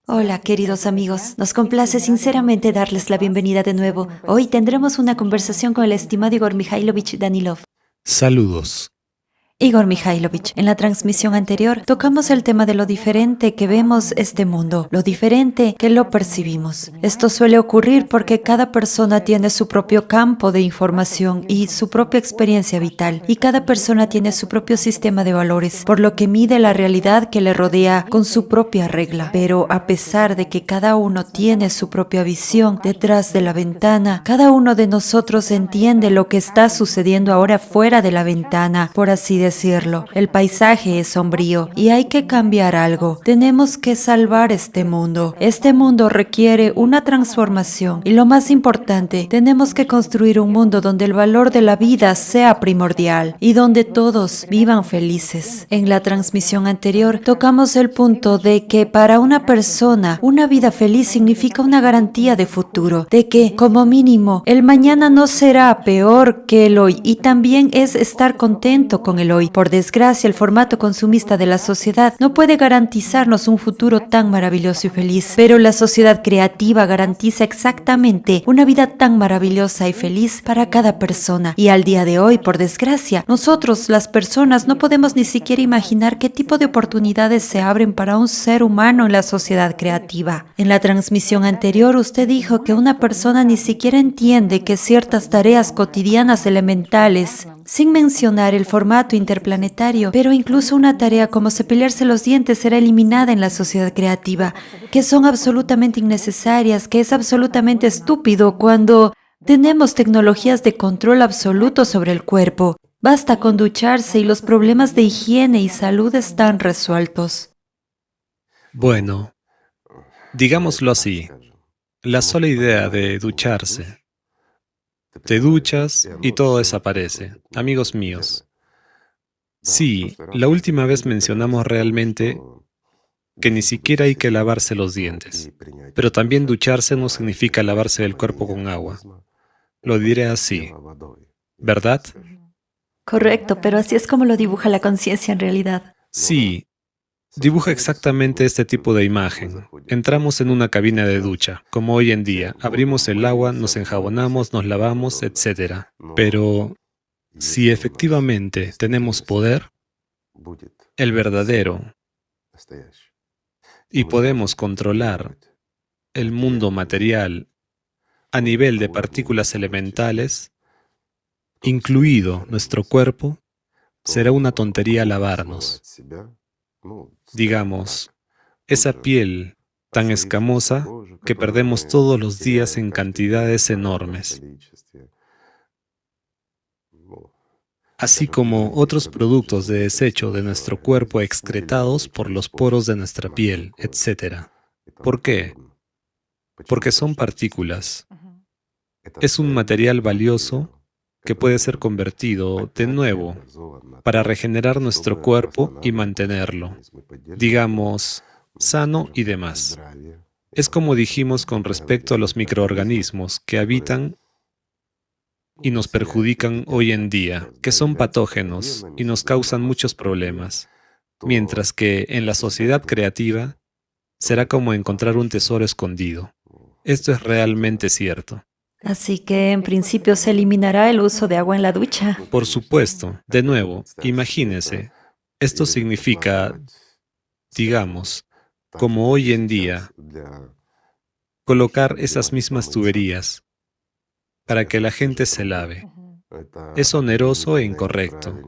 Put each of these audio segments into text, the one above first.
Hola, queridos amigos. Nos complace sinceramente darles la bienvenida de nuevo. Hoy tendremos una conversación con el estimado Igor Mikhailovich Danilov. Saludos. Igor Mikhailovich, en la transmisión anterior tocamos el tema de lo diferente que vemos este mundo, lo diferente que lo percibimos. Esto suele ocurrir porque cada persona tiene su propio campo de información y su propia experiencia vital, y cada persona tiene su propio sistema de valores, por lo que mide la realidad que le rodea con su propia regla. Pero a pesar de que cada uno tiene su propia visión detrás de la ventana, cada uno de nosotros entiende lo que está sucediendo ahora fuera de la ventana, por así decirlo. El paisaje es sombrío y hay que cambiar algo. Tenemos que salvar este mundo. Este mundo requiere una transformación y lo más importante, tenemos que construir un mundo donde el valor de la vida sea primordial y donde todos vivan felices. En la transmisión anterior tocamos el punto de que para una persona una vida feliz significa una garantía de futuro, de que como mínimo el mañana no será peor que el hoy, y también es estar contento con el hoy. Por desgracia, el formato consumista de la sociedad no puede garantizarnos un futuro tan maravilloso y feliz, pero la sociedad creativa garantiza exactamente una vida tan maravillosa y feliz para cada persona. Y al día de hoy, por desgracia, nosotros, las personas, no podemos ni siquiera imaginar qué tipo de oportunidades se abren para un ser humano en la sociedad creativa. En la transmisión anterior, usted dijo que una persona ni siquiera entiende que ciertas tareas cotidianas elementales, sin mencionar el formato interplanetario, pero incluso una tarea como cepillarse los dientes será eliminada en la sociedad creativa, que son absolutamente innecesarias, que es absolutamente estúpido cuando tenemos tecnologías de control absoluto sobre el cuerpo. Basta con ducharse y los problemas de higiene y salud están resueltos. Bueno, digámoslo así, la sola idea de ducharse. Te duchas y todo desaparece. Amigos míos, sí, la última vez mencionamos realmente que ni siquiera hay que lavarse los dientes, pero también ducharse no significa lavarse el cuerpo con agua. Lo diré así, ¿verdad? Correcto, pero así es como lo dibuja la conciencia en realidad. Sí, dibuja exactamente este tipo de imagen. Entramos en una cabina de ducha, como hoy en día. Abrimos el agua, nos enjabonamos, nos lavamos, etc. Pero si efectivamente tenemos poder, el verdadero, y podemos controlar el mundo material a nivel de partículas elementales, incluido nuestro cuerpo, será una tontería lavarnos. Digamos, esa piel tan escamosa que perdemos todos los días en cantidades enormes, así como otros productos de desecho de nuestro cuerpo excretados por los poros de nuestra piel, etc. ¿Por qué? Porque son partículas. Es un material valioso que puede ser convertido de nuevo para regenerar nuestro cuerpo y mantenerlo, digamos, sano y demás. Es como dijimos con respecto a los microorganismos que habitan y nos perjudican hoy en día, que son patógenos y nos causan muchos problemas, mientras que en la sociedad creativa será como encontrar un tesoro escondido. Esto es realmente cierto. Así que en principio se eliminará el uso de agua en la ducha. Por supuesto, de nuevo, imagínese, esto significa, digamos, como hoy en día, colocar esas mismas tuberías para que la gente se lave. Es oneroso e incorrecto.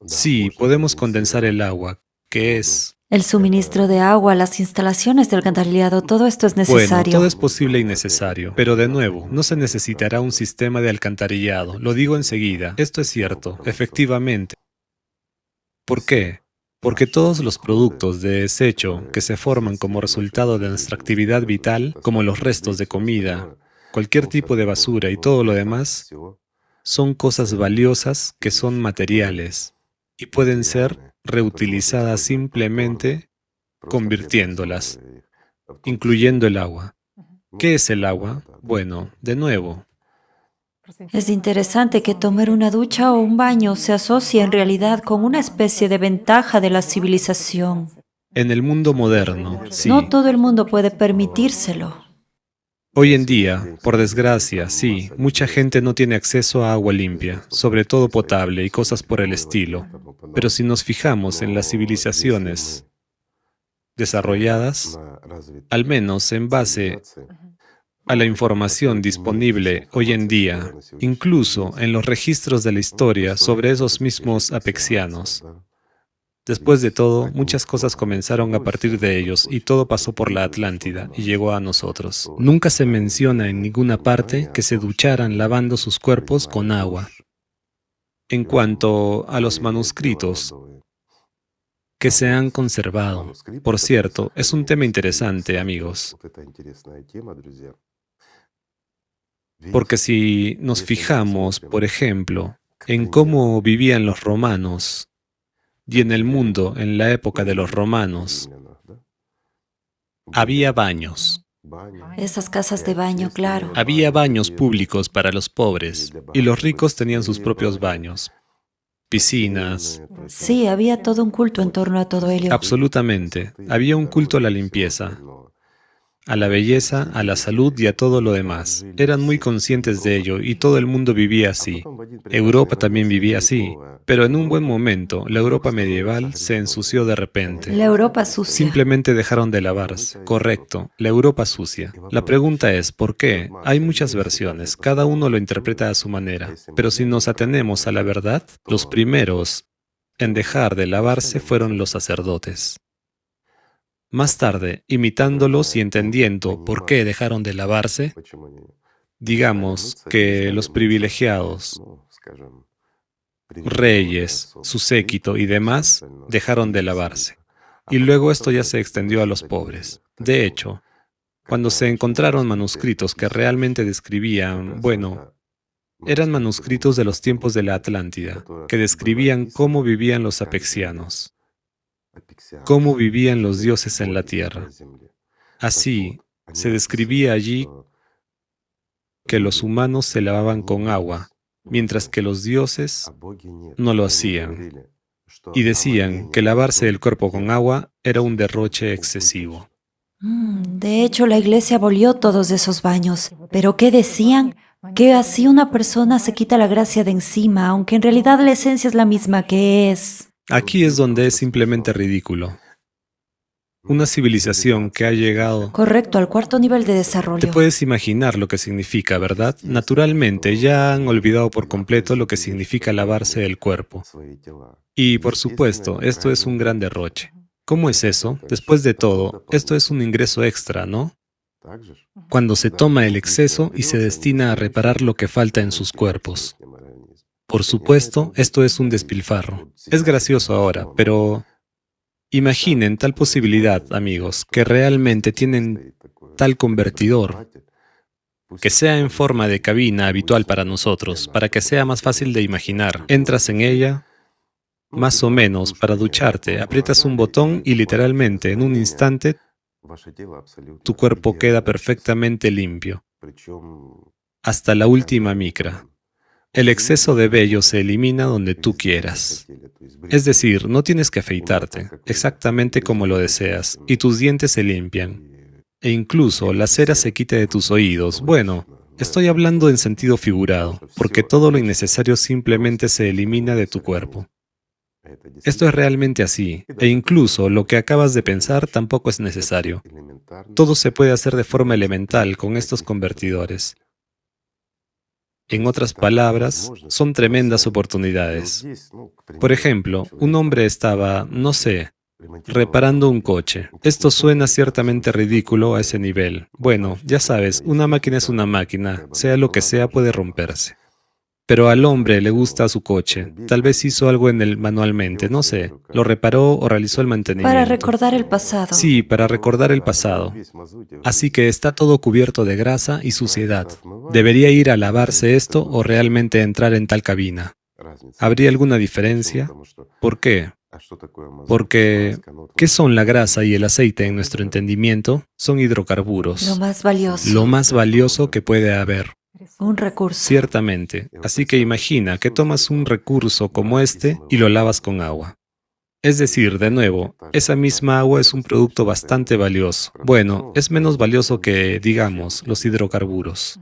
Sí, podemos condensar el agua, que es... El suministro de agua, las instalaciones de alcantarillado, todo esto es Bueno, todo necesario. es posible y necesario, pero de nuevo, no se necesitará un sistema de alcantarillado, lo digo enseguida. Esto es cierto, efectivamente. ¿Por qué? Porque todos los productos de desecho que se forman como resultado de nuestra actividad vital, como los restos de comida, cualquier tipo de basura y todo lo demás, son cosas valiosas que son materiales y pueden ser reutilizadas simplemente convirtiéndolas, incluyendo el agua. ¿Qué es el agua? Bueno, de nuevo, Es interesante que tomar una ducha o un baño se asocie en realidad con una especie de ventaja de la civilización. En el mundo moderno, sí. No todo el mundo puede permitírselo. Hoy en día, por desgracia, sí, mucha gente no tiene acceso a agua limpia, sobre todo potable y cosas por el estilo. Pero si nos fijamos en las civilizaciones desarrolladas, al menos en base a la información disponible hoy en día, incluso en los registros de la historia sobre esos mismos apexianos. Después de todo, muchas cosas comenzaron a partir de ellos y todo pasó por la Atlántida y llegó a nosotros. Nunca se menciona en ninguna parte que se ducharan lavando sus cuerpos con agua. En cuanto a los manuscritos que se han conservado, por cierto, es un tema interesante, amigos, porque si nos fijamos, por ejemplo, en cómo vivían los romanos, y en el mundo, en la época de los romanos, había baños. Esas casas de baño, claro. Había baños públicos para los pobres, y los ricos tenían sus propios baños, piscinas. Sí, había todo un culto en torno a todo ello. Absolutamente. Había un culto a la limpieza, a la belleza, a la salud y a todo lo demás. Eran muy conscientes de ello y todo el mundo vivía así. Europa también vivía así, pero en un buen momento, la Europa medieval se ensució de repente. La Europa sucia. Simplemente dejaron de lavarse. Correcto, la Europa sucia. La pregunta es, ¿por qué? Hay muchas versiones, cada uno lo interpreta a su manera. Pero si nos atenemos a la verdad, los primeros en dejar de lavarse fueron los sacerdotes. Más tarde, imitándolos y entendiendo por qué dejaron de lavarse, digamos que los privilegiados, reyes, su séquito y demás, dejaron de lavarse. Y luego esto ya se extendió a los pobres. De hecho, cuando se encontraron manuscritos que realmente describían, bueno, eran manuscritos de los tiempos de la Atlántida, que describían cómo vivían los apexianos, cómo vivían los dioses en la tierra. Así, se describía allí que los humanos se lavaban con agua, mientras que los dioses no lo hacían. Y decían que lavarse el cuerpo con agua era un derroche excesivo. De hecho, la iglesia abolió todos esos baños. ¿Pero qué decían? Que así una persona se quita la gracia de encima, aunque en realidad la esencia es la misma que es. Aquí es donde es simplemente ridículo. Una civilización que ha llegado... Correcto, al cuarto nivel de Te desarrollo. puedes imaginar lo que significa, ¿verdad? Naturalmente, ya han olvidado por completo lo que significa lavarse el cuerpo. Y, por supuesto, esto es un gran derroche. ¿Cómo es eso? Después de todo, esto es un ingreso extra, ¿no? Cuando se toma el exceso y se destina a reparar lo que falta en sus cuerpos. Por supuesto, esto es un despilfarro. Es gracioso ahora, pero imaginen tal posibilidad, amigos, que realmente tienen tal convertidor, que sea en forma de cabina habitual para nosotros, para que sea más fácil de imaginar. Entras en ella, más o menos, para ducharte, aprietas un botón y literalmente en un instante tu cuerpo queda perfectamente limpio, hasta la última micra. El exceso de vello se elimina donde tú quieras. Es decir, no tienes que afeitarte, exactamente como lo deseas, y tus dientes se limpian. E incluso la cera se quita de tus oídos. Bueno, estoy hablando en sentido figurado, porque todo lo innecesario simplemente se elimina de tu cuerpo. Esto es realmente así, e incluso lo que acabas de pensar tampoco es necesario. Todo se puede hacer de forma elemental con estos convertidores. En otras palabras, son tremendas oportunidades. Por ejemplo, un hombre estaba, no sé, reparando un coche. Esto suena ciertamente ridículo a ese nivel. Bueno, ya sabes, una máquina es una máquina, sea lo que sea puede romperse. Pero al hombre le gusta su coche. Tal vez hizo algo en él manualmente, no sé. Lo reparó o realizó el mantenimiento. Para recordar el pasado. Sí, para recordar el pasado. Así que está todo cubierto de grasa y suciedad. ¿Debería ir a lavarse esto o realmente entrar en tal cabina? ¿Habría alguna diferencia? ¿Por qué? Porque, ¿qué son la grasa y el aceite en nuestro entendimiento? Son hidrocarburos. Lo más valioso. Lo más valioso que puede haber. Un recurso. Ciertamente. Así que imagina que tomas un recurso como este y lo lavas con agua. Es decir, de nuevo, esa misma agua es un producto bastante valioso. Bueno, es menos valioso que, digamos, los hidrocarburos.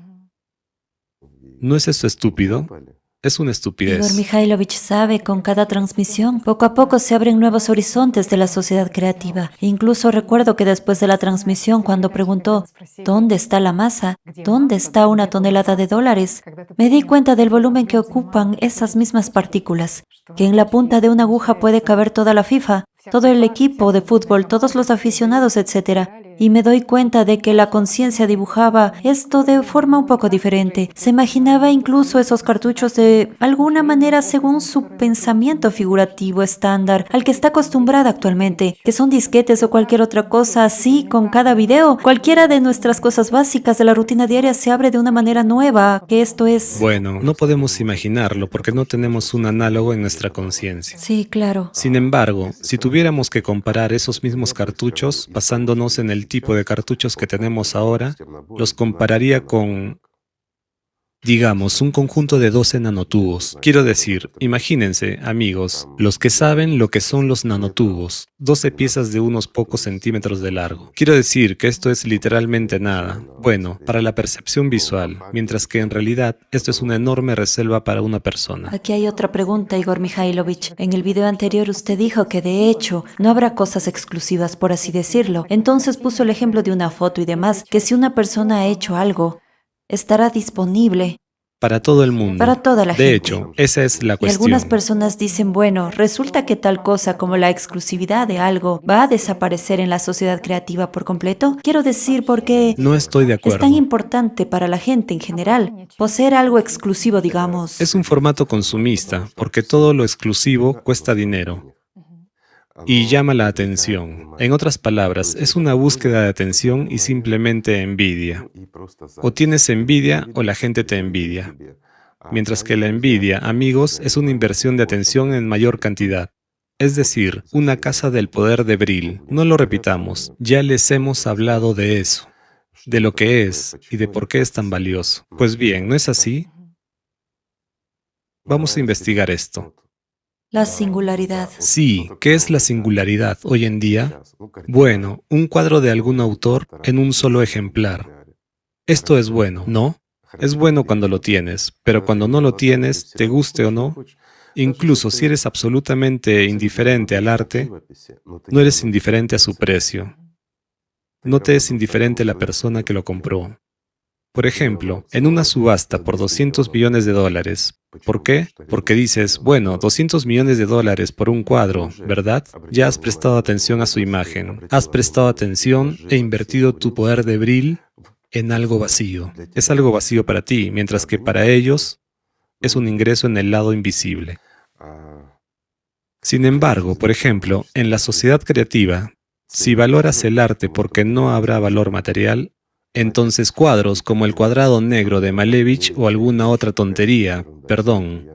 ¿No es esto estúpido? Es una Igor estupidez. Mikhailovich sabe, con cada transmisión, poco a poco se abren nuevos horizontes de la sociedad creativa. Incluso recuerdo que después de la transmisión, cuando preguntó, ¿dónde está la masa? ¿Dónde está una tonelada de dólares? Me di cuenta del volumen que ocupan esas mismas partículas, que en la punta de una aguja puede caber toda la FIFA, todo el equipo de fútbol, todos los aficionados, etc. Y me doy cuenta de que la conciencia dibujaba esto de forma un poco diferente. Se imaginaba incluso esos cartuchos de alguna manera según su pensamiento figurativo estándar, al que está acostumbrada actualmente, que son disquetes o cualquier otra cosa así con cada video. Cualquiera de nuestras cosas básicas de la rutina diaria se abre de una manera nueva, que esto es... Bueno, no podemos imaginarlo porque no tenemos un análogo en nuestra conciencia. Sí, claro. Sin embargo, si tuviéramos que comparar esos mismos cartuchos, basándonos en el tipo de cartuchos que tenemos ahora, los compararía con, digamos, un conjunto de 12 nanotubos. Quiero decir, imagínense, amigos, los que saben lo que son los nanotubos, 12 piezas de unos pocos centímetros de largo. Quiero decir que esto es literalmente nada, bueno, para la percepción visual, mientras que en realidad esto es una enorme reserva para una persona. Aquí hay otra pregunta, Igor Mikhailovich. En el video anterior usted dijo que de hecho no habrá cosas exclusivas, por así decirlo. Entonces puso el ejemplo de una foto y demás, que si una persona ha hecho algo, estará disponible Para todo el mundo. para toda la De gente. hecho, esa es la Y algunas cuestión. personas dicen, bueno, resulta que tal cosa como la exclusividad de algo va a desaparecer en la sociedad creativa por completo. Quiero decir, porque No estoy de es tan acuerdo. importante para la gente en general poseer algo exclusivo, digamos. Es un formato consumista, porque todo lo exclusivo cuesta dinero y llama la atención. En otras palabras, es una búsqueda de atención y simplemente envidia. O tienes envidia o la gente te envidia. Mientras que la envidia, amigos, es una inversión de atención en mayor cantidad. Es decir, una casa del poder de Brill. No lo repitamos, ya les hemos hablado de eso, de lo que es y de por qué es tan valioso. Pues bien, ¿no es así? Vamos a investigar esto. La singularidad. Sí, ¿qué es la singularidad hoy en día? Bueno, un cuadro de algún autor en un solo ejemplar. Esto es bueno, ¿no? Es bueno cuando lo tienes, pero cuando no lo tienes, te guste o no, incluso si eres absolutamente indiferente al arte, no eres indiferente a su precio. No te es indiferente la persona que lo compró. Por ejemplo, en una subasta por 200 millones de dólares. ¿Por qué? Porque dices, bueno, 200 millones de dólares por un cuadro, ¿verdad? Ya has prestado atención a su imagen, has prestado atención e invertido tu poder de Brill en algo vacío. Es algo vacío para ti, mientras que para ellos es un ingreso en el lado invisible. Sin embargo, por ejemplo, en la sociedad creativa, si valoras el arte porque no habrá valor material, entonces cuadros como el cuadrado negro de Malevich o alguna otra tontería, perdón,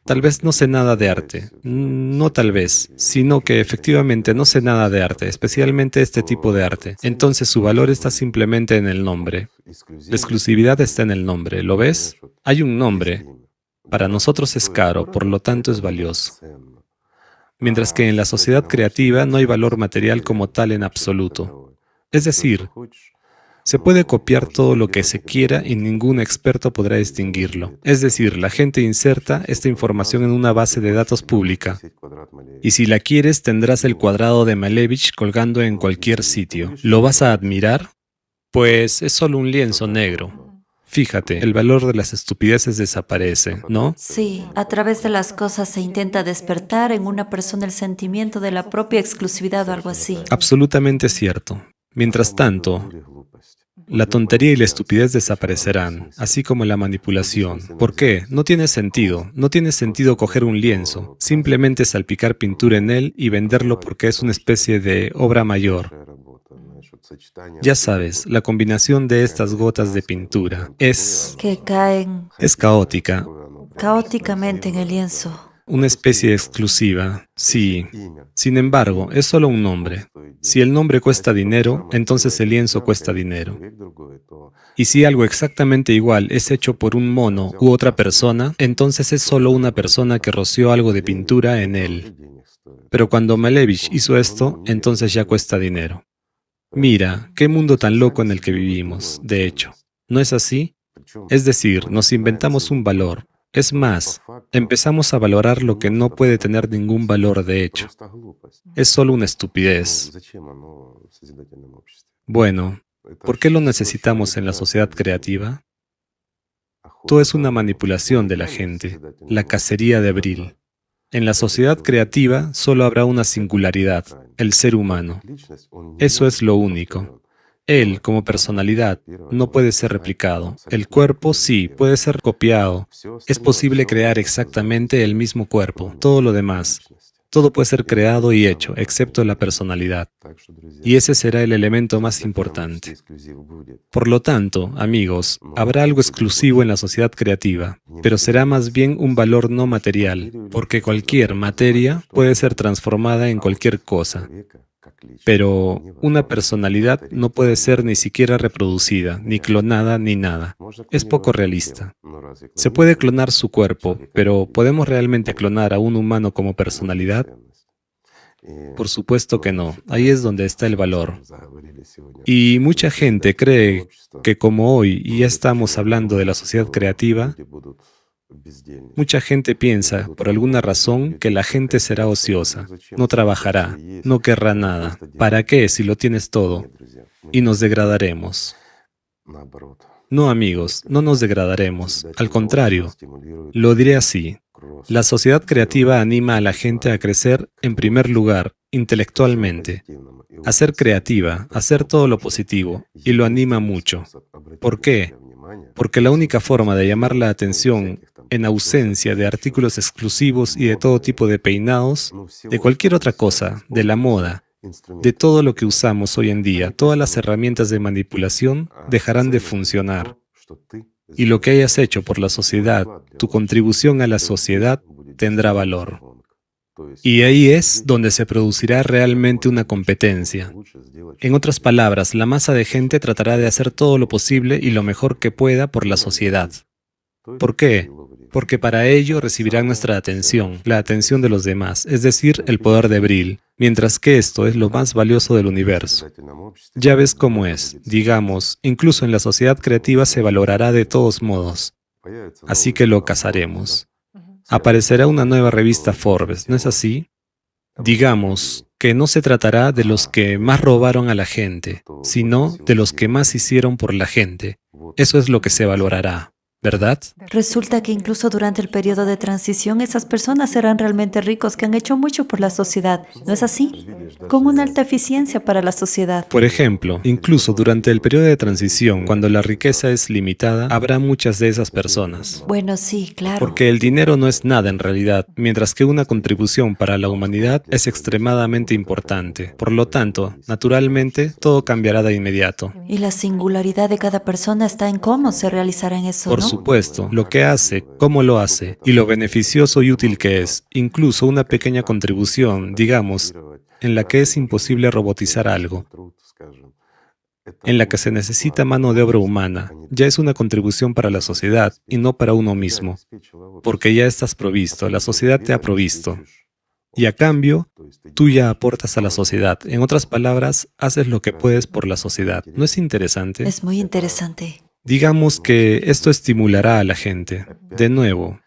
tal vez no sé nada de arte, no tal vez, sino que efectivamente no sé nada de arte, especialmente este tipo de arte. Entonces su valor está simplemente en el nombre. La exclusividad está en el nombre, ¿lo ves? Hay un nombre. Para nosotros es caro, por lo tanto es valioso. Mientras que en la sociedad creativa no hay valor material como tal en absoluto. Es decir, se puede copiar todo lo que se quiera y ningún experto podrá distinguirlo. Es decir, la gente inserta esta información en una base de datos pública. Y si la quieres, tendrás el cuadrado de Malevich colgando en cualquier sitio. ¿Lo vas a admirar? Pues es solo un lienzo negro. Fíjate, el valor de las estupideces desaparece, ¿no? Sí, a través de las cosas se intenta despertar en una persona el sentimiento de la propia exclusividad o algo así. Absolutamente cierto. Mientras tanto, la tontería y la estupidez desaparecerán, así como la manipulación. ¿Por qué? No tiene sentido. No tiene sentido coger un lienzo, simplemente salpicar pintura en él y venderlo porque es una especie de obra mayor. Ya sabes, la combinación de estas gotas de pintura Que caen es caótica, caóticamente en el lienzo. una especie exclusiva, sí. Sin embargo, es solo un nombre. Si el nombre cuesta dinero, entonces el lienzo cuesta dinero. Y si algo exactamente igual es hecho por un mono u otra persona, entonces es solo una persona que roció algo de pintura en él. Pero cuando Malevich hizo esto, entonces ya cuesta dinero. Mira, qué mundo tan loco en el que vivimos, de hecho. ¿No es así? Es decir, nos inventamos un valor. Es más, empezamos a valorar lo que no puede tener ningún valor de hecho. Es solo una estupidez. Bueno, ¿por qué lo necesitamos en la sociedad creativa? Todo es una manipulación de la gente, la cacería de Abril. En la sociedad creativa solo habrá una singularidad, el ser humano. Eso es lo único. Él, como personalidad, no puede ser replicado. El cuerpo sí, puede ser copiado. Es posible crear exactamente el mismo cuerpo. Todo lo demás, todo puede ser creado y hecho, excepto la personalidad. Y ese será el elemento más importante. Por lo tanto, amigos, habrá algo exclusivo en la sociedad creativa, pero será más bien un valor no material, porque cualquier materia puede ser transformada en cualquier cosa. Pero una personalidad no puede ser ni siquiera reproducida, ni clonada, ni nada. Es poco realista. Se puede clonar su cuerpo, pero ¿podemos realmente clonar a un humano como personalidad? Por supuesto que no. Ahí es donde está el valor. Y mucha gente cree que como hoy ya estamos hablando de la sociedad creativa, mucha gente piensa, por alguna razón, que la gente será ociosa, no trabajará, no querrá nada. ¿Para qué si lo tienes todo? Y nos degradaremos. No, amigos, no nos degradaremos. Al contrario, lo diré así. La sociedad creativa anima a la gente a crecer, en primer lugar, intelectualmente, a ser creativa, a hacer todo lo positivo, y lo anima mucho. ¿Por qué? Porque la única forma de llamar la atención en ausencia de artículos exclusivos y de todo tipo de peinados, de cualquier otra cosa, de la moda, de todo lo que usamos hoy en día, todas las herramientas de manipulación dejarán de funcionar. Y lo que hayas hecho por la sociedad, tu contribución a la sociedad, tendrá valor. Y ahí es donde se producirá realmente una competencia. En otras palabras, la masa de gente tratará de hacer todo lo posible y lo mejor que pueda por la sociedad. ¿Por qué? Porque para ello recibirán nuestra atención, la atención de los demás, es decir, el poder de Bril, mientras que esto es lo más valioso del universo. Ya ves cómo es, digamos, incluso en la sociedad creativa se valorará de todos modos, así que lo cazaremos. Aparecerá una nueva revista Forbes, ¿no es así? Digamos que no se tratará de los que más robaron a la gente, sino de los que más hicieron por la gente. Eso es lo que se valorará. ¿Verdad? Resulta que incluso durante el periodo de transición, esas personas serán realmente ricos que han hecho mucho por la sociedad. ¿No es así? Con una alta eficiencia para la sociedad. Por ejemplo, incluso durante el periodo de transición, cuando la riqueza es limitada, habrá muchas de esas personas. Bueno, sí, claro. Porque el dinero no es nada en realidad, mientras que una contribución para la humanidad es extremadamente importante. Por lo tanto, naturalmente, todo cambiará de inmediato. Y la singularidad de cada persona está en cómo se realizará en eso, Por ¿no? supuesto, lo que hace, cómo lo hace, y lo beneficioso y útil que es, incluso una pequeña contribución, digamos, en la que es imposible robotizar algo, en la que se necesita mano de obra humana, ya es una contribución para la sociedad y no para uno mismo, porque ya estás provisto, la sociedad te ha provisto. Y a cambio, tú ya aportas a la sociedad. En otras palabras, haces lo que puedes por la sociedad. ¿No es interesante? Es muy interesante. Digamos que esto estimulará a la gente. De nuevo,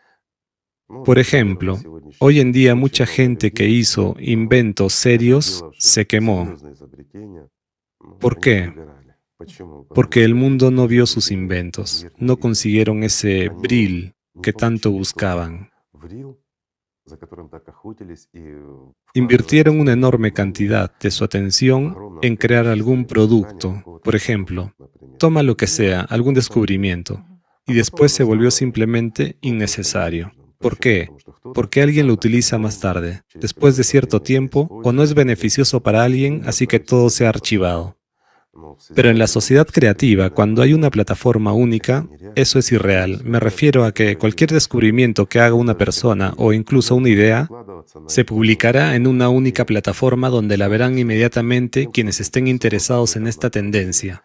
por ejemplo, hoy en día mucha gente que hizo inventos serios se quemó. ¿Por qué? Porque el mundo no vio sus inventos, no consiguieron ese Bril que tanto buscaban. Invirtieron una enorme cantidad de su atención en crear algún producto, por ejemplo, toma lo que sea, algún descubrimiento, y después se volvió simplemente innecesario. ¿Por qué? Porque alguien lo utiliza más tarde, después de cierto tiempo, o no es beneficioso para alguien, así que todo se ha archivado. Pero en la sociedad creativa, cuando hay una plataforma única, eso es irreal. Me refiero a que cualquier descubrimiento que haga una persona o incluso una idea, se publicará en una única plataforma donde la verán inmediatamente quienes estén interesados en esta tendencia,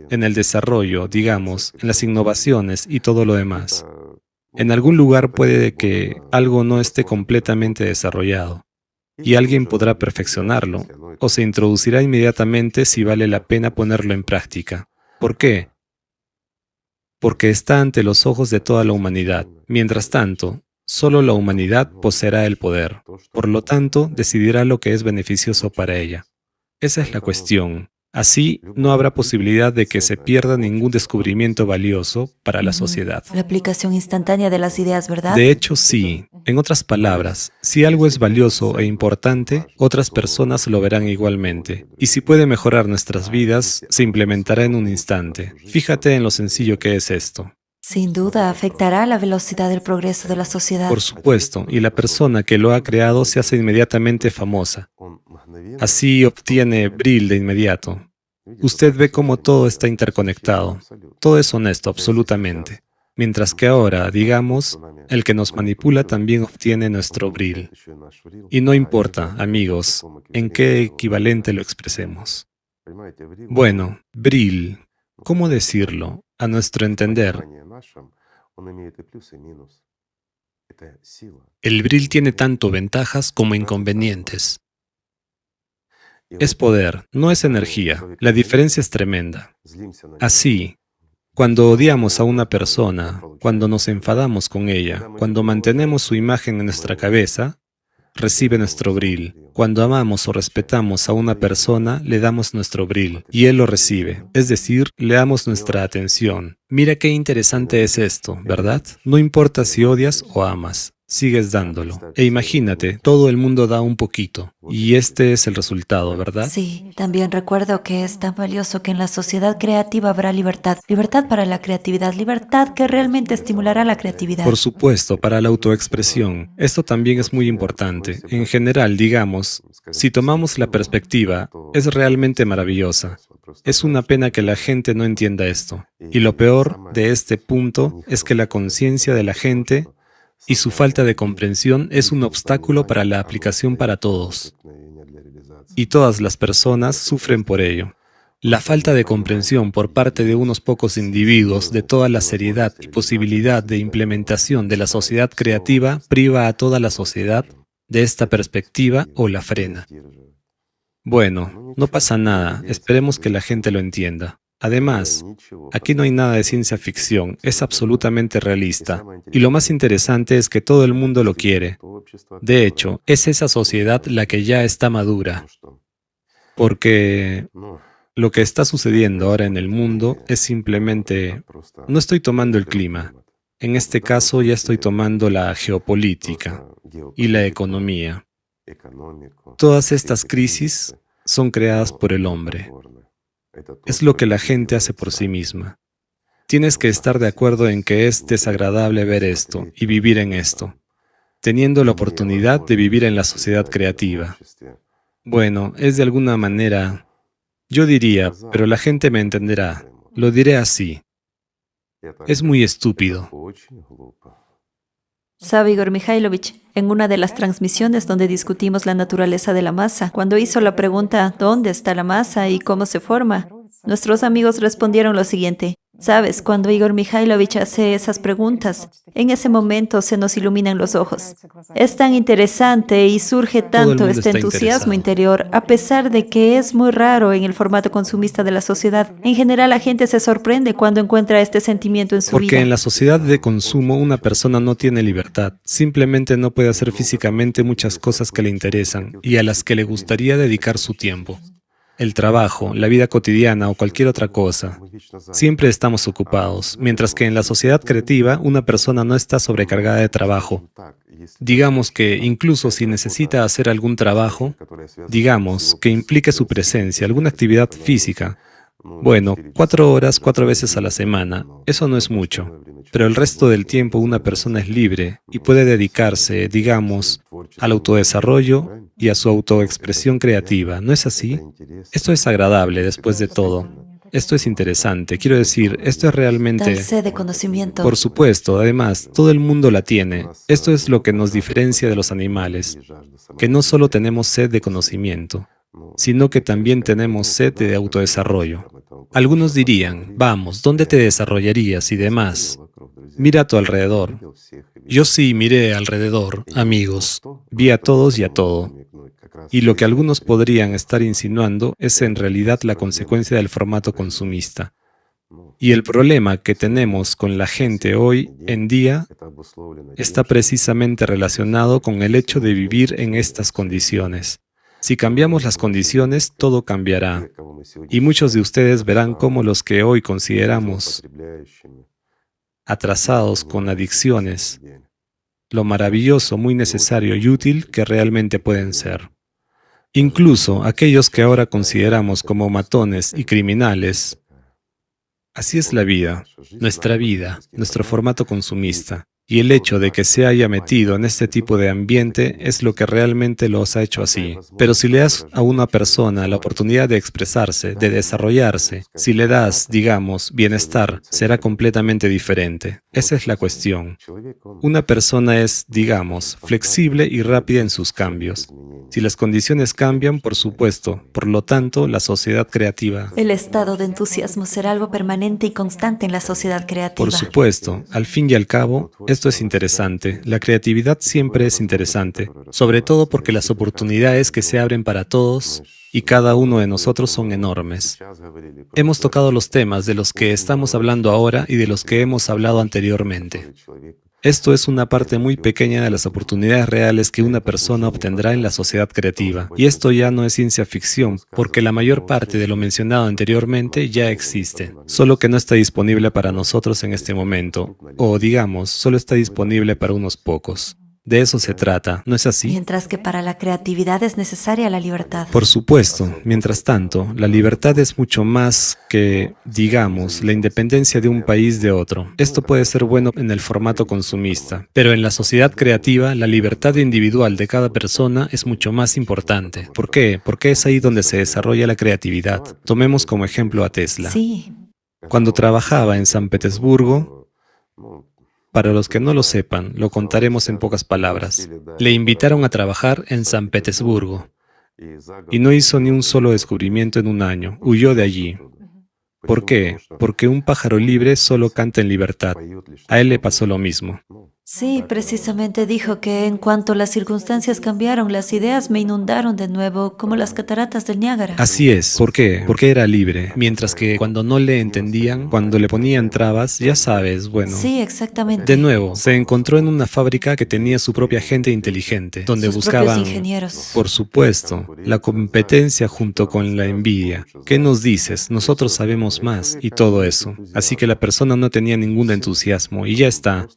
en el desarrollo, digamos, en las innovaciones y todo lo demás. En algún lugar puede que algo no esté completamente desarrollado. y alguien podrá perfeccionarlo, o se introducirá inmediatamente si vale la pena ponerlo en práctica. ¿Por qué? Porque está ante los ojos de toda la humanidad. Mientras tanto, solo la humanidad poseerá el poder. Por lo tanto, decidirá lo que es beneficioso para ella. Esa es la cuestión. Así, no habrá posibilidad de que se pierda ningún descubrimiento valioso para la sociedad. La aplicación instantánea de las ideas, ¿verdad? De hecho, sí. En otras palabras, si algo es valioso e importante, otras personas lo verán igualmente. Y si puede mejorar nuestras vidas, se implementará en un instante. Fíjate en lo sencillo que es esto. Sin duda, afectará la velocidad del progreso de la sociedad. Por supuesto, y la persona que lo ha creado se hace inmediatamente famosa. Así obtiene Brill de inmediato. Usted ve cómo todo está interconectado. Todo es honesto, absolutamente. Mientras que ahora, digamos, el que nos manipula también obtiene nuestro Brill. Y no importa, amigos, en qué equivalente lo expresemos. Bueno, Brill, ¿cómo decirlo? A nuestro entender, el Brill tiene tanto ventajas como inconvenientes. Es poder, no es energía. La diferencia es tremenda. Así, cuando odiamos a una persona, cuando nos enfadamos con ella, cuando mantenemos su imagen en nuestra cabeza, recibe nuestro Brill. Cuando amamos o respetamos a una persona, le damos nuestro Brill y él lo recibe. Es decir, le damos nuestra atención. Mira qué interesante es esto, ¿verdad? No importa si odias o amas. Sigues dándolo. E imagínate, todo el mundo da un poquito. Y este es el resultado, ¿verdad? Sí, también recuerdo que es tan valioso que en la sociedad creativa habrá libertad. Libertad para la creatividad, libertad que realmente estimulará la creatividad. Por supuesto, para la autoexpresión. Esto también es muy importante. En general, digamos, si tomamos la perspectiva, es realmente maravillosa. Es una pena que la gente no entienda esto. Y lo peor de este punto es que la conciencia de la gente y su falta de comprensión es un obstáculo para la aplicación para todos. Y todas las personas sufren por ello. La falta de comprensión por parte de unos pocos individuos de toda la seriedad y posibilidad de implementación de la sociedad creativa priva a toda la sociedad de esta perspectiva o la frena. Bueno, no pasa nada, esperemos que la gente lo entienda. Además, aquí no hay nada de ciencia ficción, es absolutamente realista. Y lo más interesante es que todo el mundo lo quiere. De hecho, es esa sociedad la que ya está madura. Porque lo que está sucediendo ahora en el mundo es simplemente, no estoy tomando el clima. En este caso ya estoy tomando la geopolítica y la economía. Todas estas crisis son creadas por el hombre. Es lo que la gente hace por sí misma. Tienes que estar de acuerdo en que es desagradable ver esto y vivir en esto, teniendo la oportunidad de vivir en la sociedad creativa. Bueno, es de alguna manera, yo diría, pero la gente me entenderá, lo diré así. Es muy estúpido. Sabe Igor Mikhailovich, en una de las transmisiones donde discutimos la naturaleza de la masa, cuando hizo la pregunta ¿dónde está la masa y cómo se forma?, nuestros amigos respondieron lo siguiente. Sabes, cuando Igor Mikhailovich hace esas preguntas, en ese momento se nos iluminan los ojos. Es tan interesante y surge tanto este entusiasmo interior, a pesar de que es muy raro en el formato consumista de la sociedad. En general, la gente se sorprende cuando encuentra este sentimiento en su vida. Porque en la sociedad de consumo una persona no tiene libertad. Simplemente no puede hacer físicamente muchas cosas que le interesan y a las que le gustaría dedicar su tiempo. El trabajo, la vida cotidiana o cualquier otra cosa. Siempre estamos ocupados, mientras que en la sociedad creativa una persona no está sobrecargada de trabajo. Digamos que incluso si necesita hacer algún trabajo, digamos que implique su presencia, alguna actividad física, bueno, 4 horas 4 veces a la semana, eso no es mucho. Pero el resto del tiempo una persona es libre y puede dedicarse, digamos, al autodesarrollo y a su autoexpresión creativa, ¿no es así? Esto es agradable después de todo. Esto es interesante. Quiero decir, esto es realmente... Tal sed de conocimiento. Por supuesto, además, todo el mundo la tiene. Esto es lo que nos diferencia de los animales, que no solo tenemos sed de conocimiento, sino que también tenemos sed de autodesarrollo. Algunos dirían, vamos, ¿dónde te desarrollarías y demás? Mira a tu alrededor. Yo sí miré alrededor, amigos. Vi a todos y a todo. Y lo que algunos podrían estar insinuando es en realidad la consecuencia del formato consumista. Y el problema que tenemos con la gente hoy en día está precisamente relacionado con el hecho de vivir en estas condiciones. Si cambiamos las condiciones, todo cambiará. Y muchos de ustedes verán cómo los que hoy consideramos atrasados con adicciones, lo maravilloso, muy necesario y útil que realmente pueden ser. Incluso aquellos que ahora consideramos como matones y criminales. Así es la vida, nuestro formato consumista. Y el hecho de que se haya metido en este tipo de ambiente es lo que realmente los ha hecho así. Pero si le das a una persona la oportunidad de expresarse, de desarrollarse, si le das, digamos, bienestar, será completamente diferente. Esa es la cuestión. Una persona es, digamos, flexible y rápida en sus cambios. Si las condiciones cambian, por supuesto, por lo tanto, la sociedad creativa. El estado de entusiasmo será algo permanente y constante en la sociedad creativa. Por supuesto, al fin y al cabo, esto es interesante. La creatividad siempre es interesante, sobre todo porque las oportunidades que se abren para todos y cada uno de nosotros son enormes. Hemos tocado los temas de los que estamos hablando ahora y de los que hemos hablado anteriormente. Esto es una parte muy pequeña de las oportunidades reales que una persona obtendrá en la sociedad creativa. Y esto ya no es ciencia ficción, porque la mayor parte de lo mencionado anteriormente ya existe, solo que no está disponible para nosotros en este momento, o digamos, solo está disponible para unos pocos. De eso se trata, ¿no es así? Mientras que para la creatividad es necesaria la libertad. Por supuesto, mientras tanto, la libertad es mucho más que, digamos, la independencia de un país de otro. Esto puede ser bueno en el formato consumista, pero en la sociedad creativa, la libertad individual de cada persona es mucho más importante. ¿Por qué? Porque es ahí donde se desarrolla la creatividad. Tomemos como ejemplo a Tesla. Sí. Cuando trabajaba en San Petersburgo, para los que no lo sepan, lo contaremos en pocas palabras. Le invitaron a trabajar en San Petersburgo y no hizo ni un solo descubrimiento en un año. Huyó de allí. ¿Por qué? Porque un pájaro libre solo canta en libertad. A él le pasó lo mismo. Sí, precisamente dijo que en cuanto las circunstancias cambiaron, las ideas me inundaron de nuevo, como las cataratas del Niágara. Así es. ¿Por qué? Porque era libre. Mientras que cuando no le entendían, cuando le ponían trabas, ya sabes, bueno. Sí, exactamente. De nuevo, se encontró en una fábrica que tenía su propia gente inteligente, donde Sus buscaban, propios ingenieros. por supuesto, la competencia junto con la envidia. ¿Qué nos dices? Nosotros sabemos más y todo eso. Así que la persona no tenía ningún entusiasmo y ya está.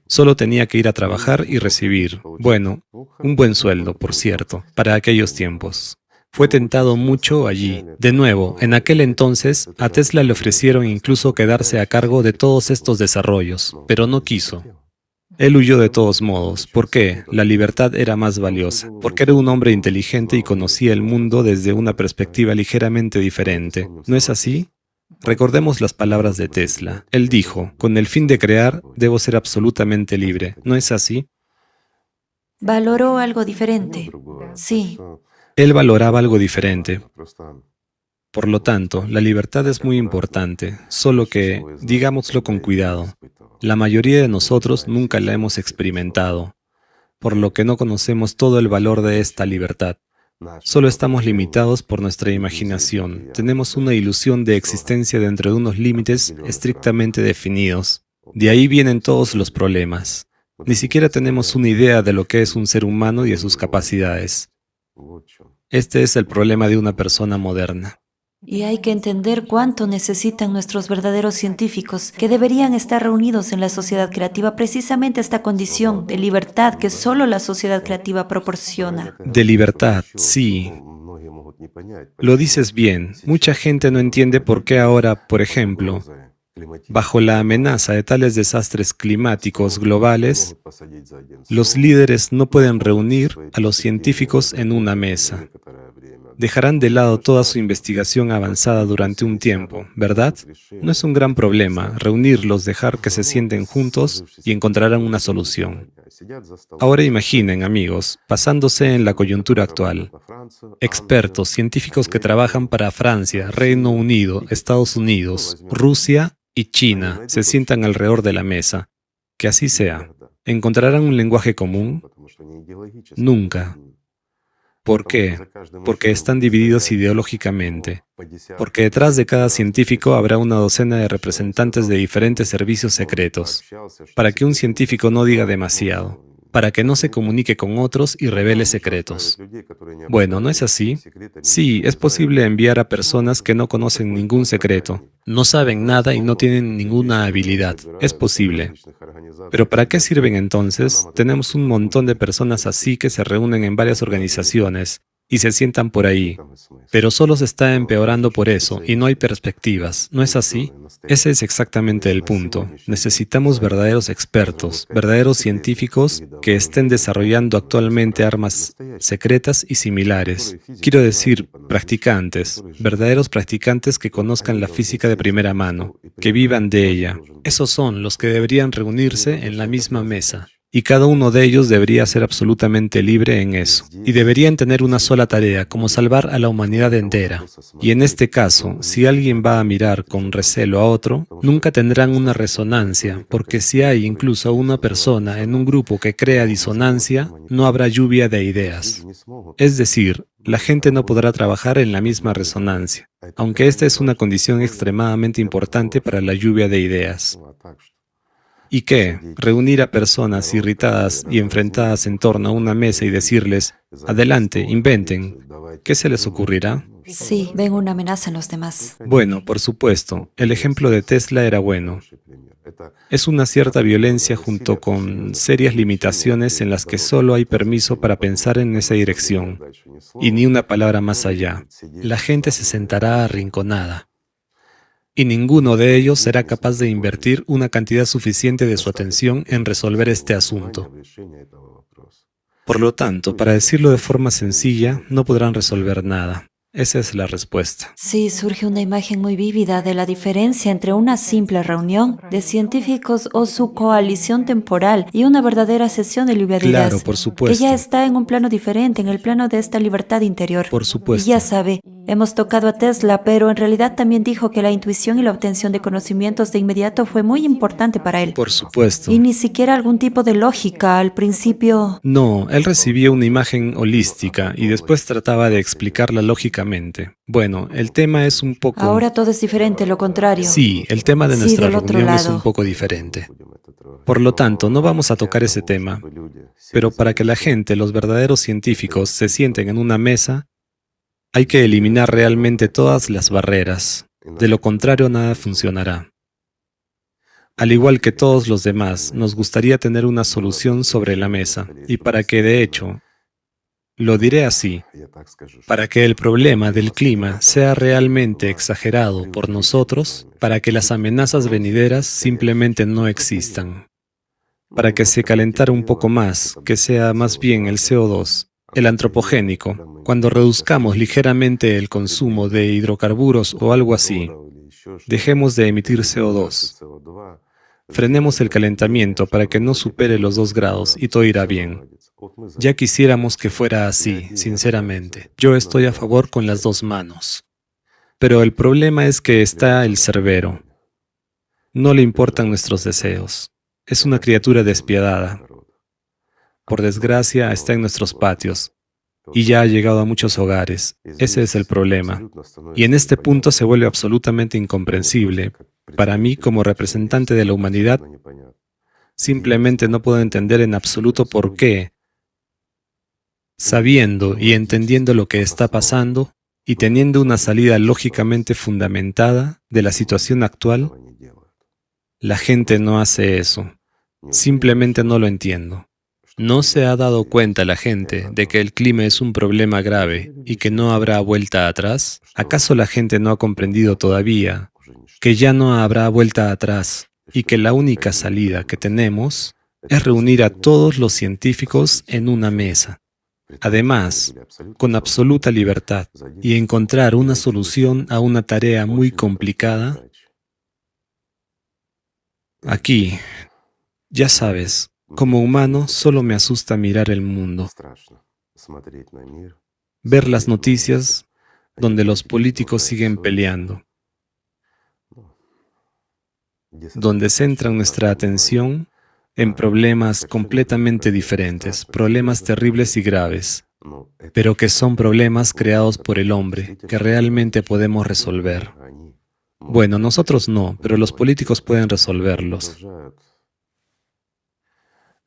Solo tenía que ir a trabajar y recibir, bueno, un buen sueldo, por cierto, para aquellos tiempos. Fue tentado mucho allí. De nuevo, en aquel entonces, a Tesla le ofrecieron incluso quedarse a cargo de todos estos desarrollos, pero no quiso. Él huyó de todos modos. ¿Por qué? La libertad era más valiosa, porque era un hombre inteligente y conocía el mundo desde una perspectiva ligeramente diferente. ¿No es así? Recordemos las palabras de Tesla. Él dijo, con el fin de crear, debo ser absolutamente libre. ¿No es así? Valoró algo diferente. Sí. Él valoraba algo diferente. Por lo tanto, la libertad es muy importante, solo que, digámoslo con cuidado, la mayoría de nosotros nunca la hemos experimentado, por lo que no conocemos todo el valor de esta libertad. Solo estamos limitados por nuestra imaginación. Tenemos una ilusión de existencia dentro de unos límites estrictamente definidos. De ahí vienen todos los problemas. Ni siquiera tenemos una idea de lo que es un ser humano y de sus capacidades. Este es el problema de una persona moderna. Y hay que entender cuánto necesitan nuestros verdaderos científicos, que deberían estar reunidos en la sociedad creativa, precisamente esta condición de libertad que solo la sociedad creativa proporciona. De libertad, sí. Lo dices bien. Mucha gente no entiende por qué ahora, por ejemplo, bajo la amenaza de tales desastres climáticos globales, los líderes no pueden reunir a los científicos en una mesa. Dejarán de lado toda su investigación avanzada durante un tiempo, ¿verdad? No es un gran problema reunirlos, dejar que se sienten juntos y encontrarán una solución. Ahora imaginen, amigos, basándose en la coyuntura actual, expertos, científicos que trabajan para Francia, Reino Unido, Estados Unidos, Rusia y China se sientan alrededor de la mesa. Que así sea. ¿Encontrarán un lenguaje común? Nunca. ¿Por qué? Porque están divididos ideológicamente. Porque detrás de cada científico habrá una docena de representantes de diferentes servicios secretos, para que un científico no diga demasiado, para que no se comunique con otros y revele secretos. Bueno, ¿no es así? Sí, es posible enviar a personas que no conocen ningún secreto, no saben nada y no tienen ninguna habilidad. Es posible. Pero ¿para qué sirven entonces? Tenemos un montón de personas así que se reúnen en varias organizaciones y se sientan por ahí. Pero solo se está empeorando por eso y no hay perspectivas. ¿No es así? Ese es exactamente el punto. Necesitamos verdaderos expertos, verdaderos científicos que estén desarrollando actualmente armas secretas y similares. Quiero decir, practicantes, verdaderos practicantes que conozcan la física de primera mano, que vivan de ella. Esos son los que deberían reunirse en la misma mesa. Y cada uno de ellos debería ser absolutamente libre en eso. Y deberían tener una sola tarea, como salvar a la humanidad entera. Y en este caso, si alguien va a mirar con recelo a otro, nunca tendrán una resonancia, porque si hay incluso una persona en un grupo que crea disonancia, no habrá lluvia de ideas. Es decir, la gente no podrá trabajar en la misma resonancia, aunque esta es una condición extremadamente importante para la lluvia de ideas. ¿Y qué? Reunir a personas irritadas y enfrentadas en torno a una mesa y decirles, adelante, inventen. ¿Qué se les ocurrirá? Sí, ven una amenaza en los demás. Bueno, por supuesto, el ejemplo de Tesla era bueno. Es una cierta violencia junto con serias limitaciones en las que solo hay permiso para pensar en esa dirección, y ni una palabra más allá. La gente se sentará arrinconada. Y ninguno de ellos será capaz de invertir una cantidad suficiente de su atención en resolver este asunto. Por lo tanto, para decirlo de forma sencilla, no podrán resolver nada. Esa es la respuesta. Sí, surge una imagen muy vívida de la diferencia entre una simple reunión de científicos o su coalición temporal y una verdadera sesión de lluvia de Claro, ideas, por que supuesto. ya está en un plano diferente, en el plano de esta libertad interior. Por Y supuesto. ya sabe, hemos tocado a Tesla, pero en realidad también dijo que la intuición y la obtención de conocimientos de inmediato fue muy importante para él. Por supuesto. Y ni siquiera algún tipo de lógica al principio. No, él recibió una imagen holística y después trataba de explicarla lógicamente. Bueno, el tema es un poco... Ahora todo es diferente, lo contrario. Sí, el tema de Sí, nuestra del otro reunión es un lado. poco diferente. Por lo tanto, no vamos a tocar ese tema, pero para que la gente, los verdaderos científicos, se sienten en una mesa, hay que eliminar realmente todas las barreras. De lo contrario, nada funcionará. Al igual que todos los demás, nos gustaría tener una solución sobre la mesa, y para que, de hecho, lo diré así, para que el problema del clima sea realmente exagerado por nosotros, para que las amenazas venideras simplemente no existan, para que se calentara un poco más, que sea más bien el CO2, el antropogénico, cuando reduzcamos ligeramente el consumo de hidrocarburos o algo así, dejemos de emitir CO2. Frenemos el calentamiento para que no supere los 2 grados y todo irá bien. Ya quisiéramos que fuera así, sinceramente. Yo estoy a favor con las 2 manos. Pero el problema es que está el cerbero. No le importan nuestros deseos. Es una criatura despiadada. Por desgracia, está en nuestros patios. Y ya ha llegado a muchos hogares. Ese es el problema. Y en este punto se vuelve absolutamente incomprensible. Para mí, como representante de la humanidad, simplemente no puedo entender en absoluto por qué, sabiendo y entendiendo lo que está pasando y teniendo una salida lógicamente fundamentada de la situación actual, la gente no hace eso. Simplemente no lo entiendo. ¿No se ha dado cuenta la gente de que el clima es un problema grave y que no habrá vuelta atrás? ¿Acaso la gente no ha comprendido todavía que ya no habrá vuelta atrás y que la única salida que tenemos es reunir a todos los científicos en una mesa? Además, con absoluta libertad y encontrar una solución a una tarea muy complicada. Aquí, ya sabes, como humano solo me asusta mirar el mundo, ver las noticias donde los políticos siguen peleando, donde centran nuestra atención en problemas completamente diferentes, problemas terribles y graves. pero que son problemas creados por el hombre que realmente podemos resolver. Bueno, nosotros no, pero los políticos pueden resolverlos.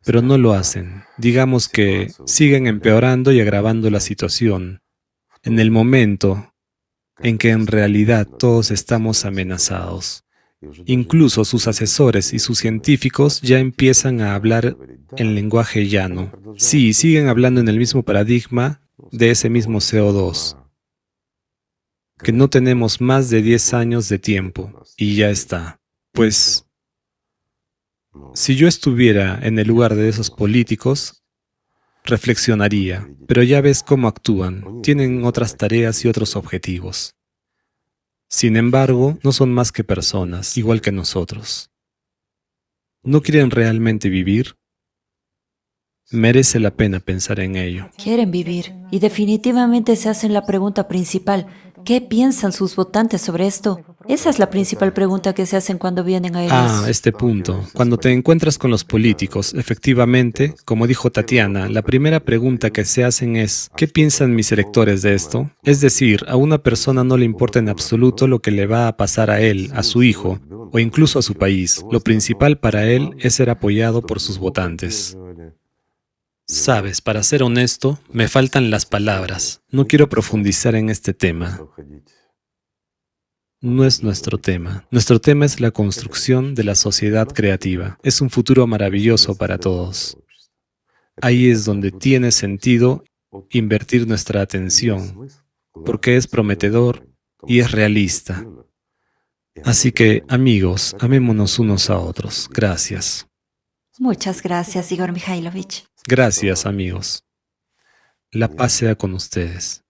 Pero no lo hacen. Digamos que siguen empeorando y agravando la situación en el momento en que en realidad todos estamos amenazados. Incluso sus asesores y sus científicos ya empiezan a hablar en lenguaje llano. Sí, siguen hablando en el mismo paradigma de ese mismo CO2, que no tenemos más de 10 años de tiempo y ya está. Pues, si yo estuviera en el lugar de esos políticos, reflexionaría, pero ya ves cómo actúan, tienen otras tareas y otros objetivos. Sin embargo, no son más que personas, igual que nosotros. ¿No quieren realmente vivir? Merece la pena pensar en ello. Quieren vivir y definitivamente se hacen la pregunta principal. ¿Qué piensan sus votantes sobre esto? Esa es la principal pregunta que se hacen cuando vienen a ellos. Este punto. Cuando te encuentras con los políticos, efectivamente, como dijo Tatiana, la primera pregunta que se hacen es, ¿qué piensan mis electores de esto? Es decir, a una persona no le importa en absoluto lo que le va a pasar a él, a su hijo, o incluso a su país. Lo principal para él es ser apoyado por sus votantes. Sabes, para ser honesto, me faltan las palabras. No quiero profundizar en este tema. No es nuestro tema. Nuestro tema es la construcción de la sociedad creativa. Es un futuro maravilloso para todos. Ahí es donde tiene sentido invertir nuestra atención, porque es prometedor y es realista. Así que, amigos, amémonos unos a otros. Gracias. Muchas gracias, Igor Mikhailovich. Gracias, amigos. La paz sea con ustedes.